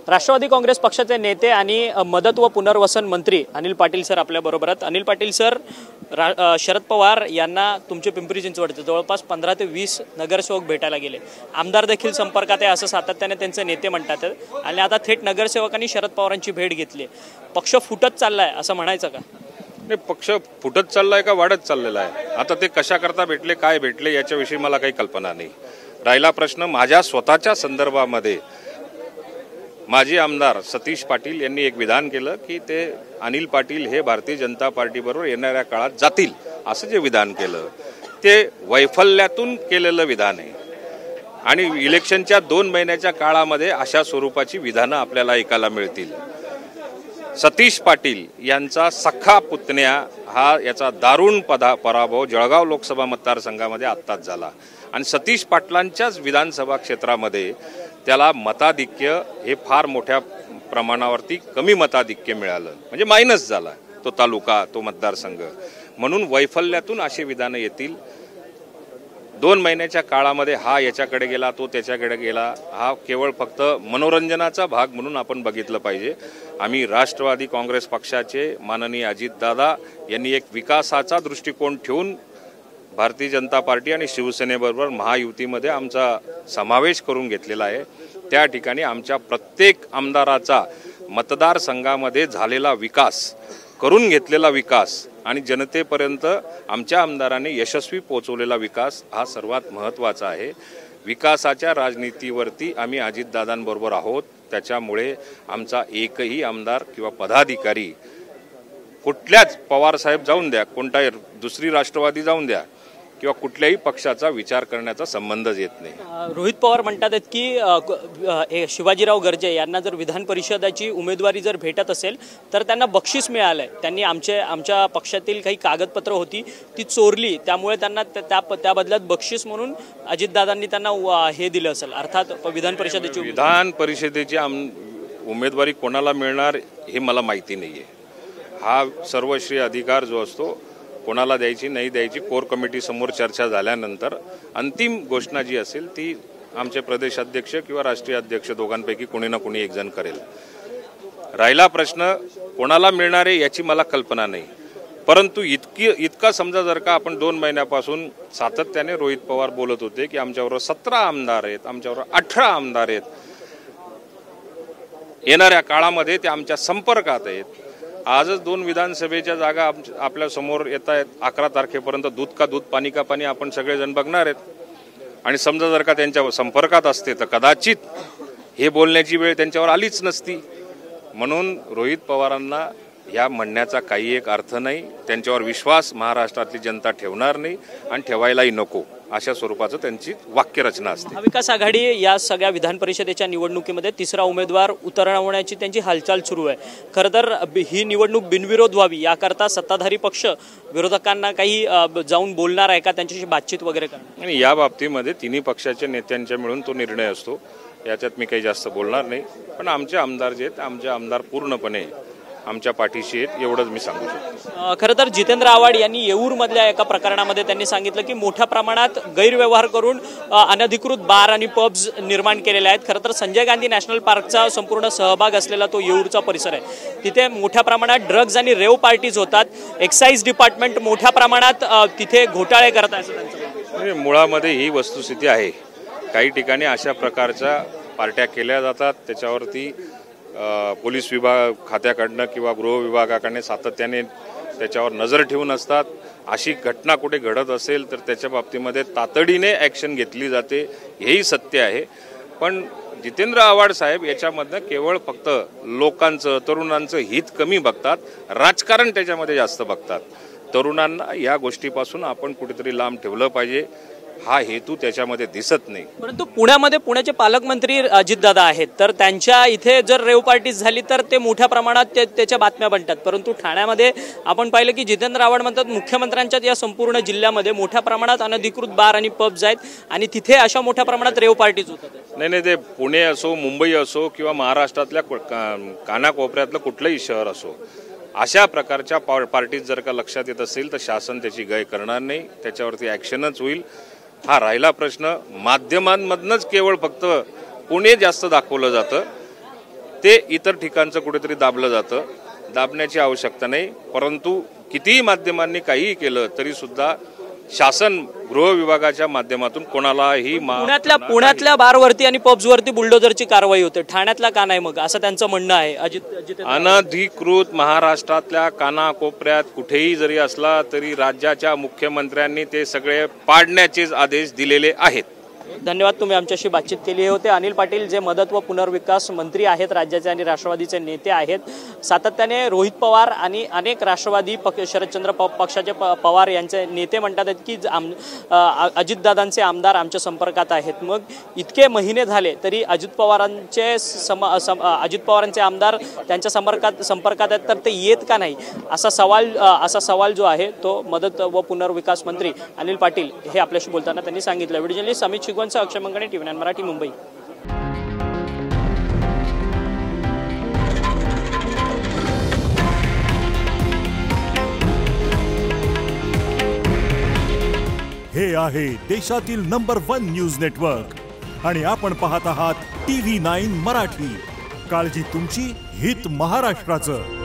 राष्ट्रवादी काँग्रेस पक्षाचे नेते आणि मदत व पुनर्वसन मंत्री अनिल पाटील सर आपल्या बरोबर आहेत। अनिल पाटील सर, शरद पवार यांना तुमचे पिंपरी चिंचवडचे जवळपास 15 ते 20 नगरसेवक भेटायला गेले, आमदार देखील संपर्कात आहे असं सातत्याने त्यांचे नेते म्हणतात आणि आता थेट नगरसेवकांनी शरद पवारांची भेट घेतली। पक्ष फुटत चाललाय असं म्हणायचं का? नाही, पक्ष फुटत चाललाय का वाढत चाललेला आहे? आता ते कशा करता भेटले, काय भेटले याच्याविषयी मला काही कल्पना नाही। राहिला प्रश्न माझ्या स्वतःच्या संदर्भामध्ये, माजी आमदार सतीश पाटील यांनी एक विधान केलं की ते अनिल पाटील हे भारतीय जनता पार्टीबरोबर येणाऱ्या काळात जातील असं जे विधान केलं ते वैफल्यातून केलेलं विधान आहे आणि इलेक्शनच्या 2 महिन्याच्या काळामध्ये अशा स्वरूपाची विधानं आपल्याला ऐकायला मिळतील। सतीश पाटील यांचा सख्खा पुतण्या हा याचा दारुण पराभव जळगाव लोकसभा मतदारसंघामध्ये आत्ताच झाला आणि सतीश पाटलांच्याच विधानसभा क्षेत्रामध्ये त्याला मताधिक्य हे फार मोठ्या प्रमाणावरती कमी मताधिक्य मिळालं, म्हणजे मायनस झाला तो तालुका, तो मतदारसंघ। म्हणून वैफल्यातून अशी विधानं येतील। 2 महिन्याच्या काळामध्ये हा याच्याकडे गेला, तो त्याच्याकडे गेला, हा केवळ फक्त मनोरंजनाचा भाग म्हणून आपण बघितलं पाहिजे। आम्ही राष्ट्रवादी काँग्रेस पक्षाचे माननीय अजितदादा यांनी एक विकासाचा दृष्टिकोन ठेवून भारतीय जनता पार्टी आणि शिवसेनेबरोबर महायुतीमध्ये आमचा समावेश करून घेतलेला आहे। त्या ठिकाणी आमच्या प्रत्येक आमदाराचा मतदारसंघामध्ये झालेला विकास, करून घेतलेला विकास आणि जनतेपर्यंत आमच्या आमदारांनी यशस्वी पोहोचवलेला विकास हा सर्वात महत्त्वाचा आहे। विकासाच्या राजनीतीवरती आम्ही अजितदादांबरोबर आहोत, त्याच्यामुळे आमचा एकही आमदार किंवा पदाधिकारी कुठल्याच पवारसाहेब जाऊन द्या, कोणताही दुसरी राष्ट्रवादी जाऊन द्या किंवा कुठल्याही पक्षाचा विचार करण्याचा संबंधच येत नाही। रोहित पवार म्हणतात की शिवाजीराव गर्जे यांना जर विधान परिषदाची उमेदवारी जर भेटत असेल तर त्यांना बक्षीस मिळालंय, त्यांनी आमच्या पक्षातील काही कागदपत्र होती ती चोरली, त्यामुळे त्यांना त्या बदल्यात बक्षीस म्हणून अजितदादांनी त्यांना हे दिलं असेल। अर्थात विधान परिषदेची उमेदवारी कोणाला मिळणार हे मला माहिती नाहीये। हा सर्वश्रेय अधिकार जो असतो कोणाला द्यायची नाही द्यायची कोर कमिटी समोर चर्चा झाल्यानंतर अंतिम घोषणा जी असेल ती आमचे प्रदेश अध्यक्ष किंवा राष्ट्रीय अध्यक्ष दोघांपैकी कोणी ना कोणी एक जण करेल। राहिला प्रश्न कोणाला मिळणार आहे याची मला कल्पना नाही, परंतु इतका समजा जर का आपण 2 महिन्यापासून सातत्याने रोहित पवार बोलत होते की आमच्याबरोबर 17 आमदार आहेत, आमच्याबरोबर 18 आमदार आहेत, येणाऱ्या काळामध्ये ते आमच्या संपर्कात आहेत। आजच 2 विधानसभेच्या जागा आपल्या समोर येत आहेत। 11 तारखेपर्यंत दूध का दूध पाणी का पाणी आपण सगळेजण बघणार आहेत आणि समजा जर का त्यांच्या संपर्कात असते तर कदाचित हे बोलण्याची वेळ त्यांच्यावर आलीच नसती। म्हणून रोहित पवारांना या म्हणण्याचा काही एक अर्थ नाही, त्यांच्यावर विश्वास महाराष्ट्रातली जनता ठेवणार नाही आणि ठेवायलाही नको अशा स्वरूपाचं त्यांची वाक्यरचना असते। महाविकास आघाडी या सगळ्या विधान परिषदेच्या निवडणुकीमध्ये 3रा उमेदवार उतरवण्याची त्यांची हालचाल सुरू आहे। खरं तर ही निवडणूक बिनविरोध व्हावी याकरता सत्ताधारी पक्ष विरोधकांना काही जाऊन बोलणार आहे का, त्यांच्याशी बातचीत वगैरे करणार? आणि या बाबतीमध्ये तिन्ही पक्षाच्या नेत्यांच्या मिळून तो निर्णय असतो, याच्यात मी काही जास्त बोलणार नाही। पण आमचे आमदार जे आहेत, आमचे आमदार पूर्णपणे आमच्या पाठीशी आहेत एवढंच मी सांगू शकतो। खरं तर जितेंद्र आव्हाड यांनी येऊरमधल्या एका प्रकरणामध्ये त्यांनी सांगितलं की मोठ्या प्रमाणात गैरव्यवहार करून अनधिकृत बार आणि पब्स निर्माण केलेले आहेत। खरं तर संजय गांधी नॅशनल पार्कचा संपूर्ण सहभाग असलेला तो येऊरचा परिसर आहे, तिथे मोठ्या प्रमाणात ड्रग्ज आणि रेव पार्टीज होतात। एक्साईज डिपार्टमेंट मोठ्या प्रमाणात तिथे घोटाळे करत आहे असं त्यांचं म्हणणं आहे। मुळामध्ये ही वस्तुस्थिती आहे, काही ठिकाणी अशा प्रकारच्या पार्ट्या केल्या जातात, त्याच्यावरती पोलीस विभाग खात्याकडनं किंवा गृह विभागाकडनं सातत्याने त्याच्यावर नजर ठेवून असतात। अशी घटना कुठे घडत असेल तर त्याच्या बाबतीमध्ये तातडीने ॲक्शन घेतली जाते, हेही सत्य आहे। पण जितेंद्र आव्हाड साहेब याच्यामधनं केवळ फक्त लोकांचं, तरुणांचं हित कमी बघतात, राजकारण त्याच्यामध्ये जास्त बघतात। तरुणांना या गोष्टीपासून आपण कुठेतरी लांब ठेवलं पाहिजे, हा हेतू त्याच्यामध्ये दिसत नाही। परंतु पुण्यामध्ये पुण्याचे पालकमंत्री अजितदादा आहेत, तर त्यांच्या इथे जर रेव पार्टीज झाली तर ते मोठ्या प्रमाणात त्याच्या बातम्या बनतात। परंतु ठाण्यामध्ये आपण पाहिलं की जितेंद्र आव्हाड म्हणतात मुख्यमंत्र्यांच्या या संपूर्ण जिल्ह्यामध्ये मोठ्या प्रमाणात अनधिकृत बार आणि पब्स आहेत आणि तिथे अशा मोठ्या प्रमाणात रेव पार्टीज होतात। नाही, ते पुणे असो, मुंबई असो किंवा महाराष्ट्रातल्या कानाकोपऱ्यातलं कुठलंही शहर असो, अशा प्रकारच्या पार्टीज जर का लक्षात येत असेल तर शासन त्याची गय करणार नाही, त्याच्यावरती ॲक्शनच होईल। हा राहिला प्रश्न माध्यमांमधनंच केवळ फक्त पुणे जास्त दाखवलं जातं, ते इतर ठिकाणचं कुठेतरी दाबलं जातं. दाबण्याची आवश्यकता नाही, परंतु कितीही माध्यमांनी काहीही केलं तरी सुद्धा शासन गृह विभागाच्या माध्यमातून कोणालाही पुण्यातल्या बारवरती आणि पब्सवरती बुलडोजरची कारवाई होते, ठाण्यातला का नाही मग, असं त्यांचं म्हणणं आहे. अनधिकृत महाराष्ट्रातल्या कानाकोपऱ्यात कुठेही जरी असला तरी राज्याच्या मुख्यमंत्र्यांनी ते सगळे पाडण्याचेच आदेश दिलेले आहेत. धन्यवाद, तुम्ही आमच्याशी बातचीत केली होते. अनिल पाटील जे मदत व पुनर्विकास मंत्री आहेत, राज्याचे आणि राष्ट्रवादीचे नेते आहेत. सातत्याने रोहित पवार आणि अनेक राष्ट्रवादी शरदचंद्र पक्षाचे पवार यांचे नेते म्हणतात आहेत की अजितदादांचे आमदार आमच्या संपर्कात आहेत. मग इतके महिने झाले तरी अजित पवारांचे आमदार त्यांच्या संपर्कात आहेत, तर ते येत का नाही असा सवाल जो आहे तो मदत व पुनर्विकास मंत्री अनिल पाटील हे आपल्याशी बोलताना त्यांनी सांगितलं. व्हिडिओ जर्नलिस्ट अमित शिगवण, अक्षय मंगणे, TV9 मराठी, मुंबई. हे आहे देशातील नंबर 1 न्यूज नेटवर्क आणि आपण पाहत आहात TV9 मराठी. काळजी तुमची, हित महाराष्ट्राचं.